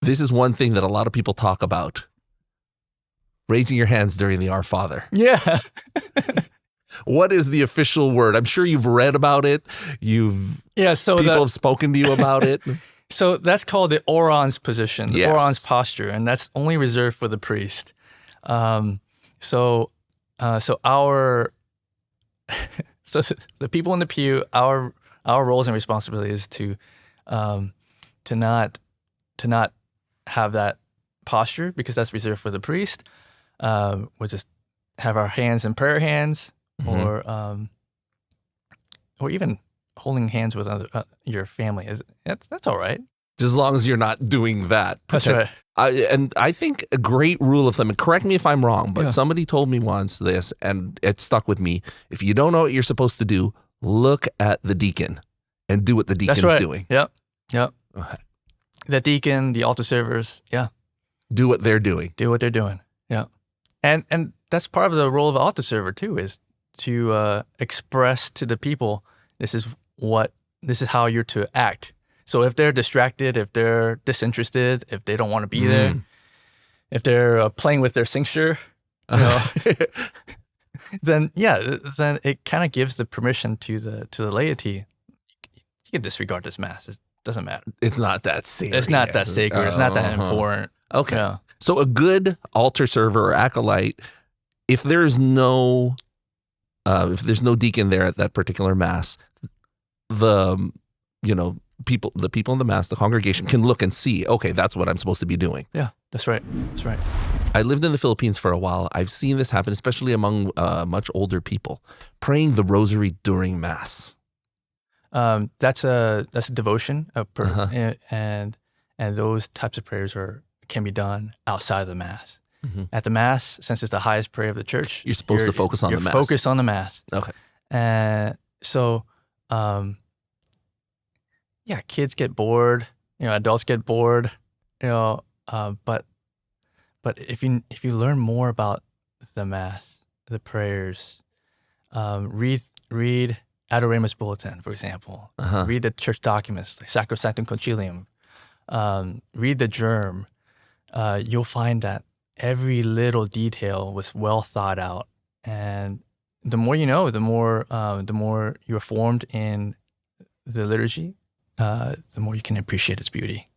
This is one thing that a lot of people talk about. Raising your hands during the Our Father. Yeah. What is the official word? I'm sure you've read about it. People have spoken to you about it. So that's called the orans position, the Yes. orans posture, and that's only reserved for the priest. So the people in the pew, our roles and responsibilities to not have that posture, because that's reserved for the priest. We'll just have our hands in prayer hands, or even holding hands with your family. That's all right. Just as long as you're not doing that. That's right. And I think a great rule of thumb, and correct me if I'm wrong, but somebody told me once this, and it stuck with me. If you don't know what you're supposed to do, look at the deacon and do what the deacon's doing. Yep. Okay. The deacon, the altar servers, do what they're doing. Yeah. And that's part of the role of an altar server too, is to express to the people, this is how you're to act. So if they're distracted, if they're disinterested, if they don't want to be there, if they're playing with their cincture, then it kind of gives the permission to the laity. You can disregard this mass. It doesn't matter. It's not that serious. It's not that sacred. It's not that important. Okay. Yeah. So a good altar server or acolyte, if there's no deacon there at that particular mass, the people in the mass, the congregation can look and see, okay, that's what I'm supposed to be doing. Yeah, that's right. I lived in the Philippines for a while. I've seen this happen, especially among much older people, praying the Rosary during Mass. That's a devotion, and those types of prayers can be done outside of the Mass. At the Mass, since it's the highest prayer of the church, you're supposed to focus on the Mass. Focus on the Mass. Okay. And so, kids get bored. Adults get bored. But if you learn more about the Mass, the prayers, read Adoremus Bulletin, for example. Read the church documents, like Sacrosanctum Concilium. Read the Germ. You'll find that every little detail was well thought out, and the more you know, the more you're formed in the liturgy, the more you can appreciate its beauty.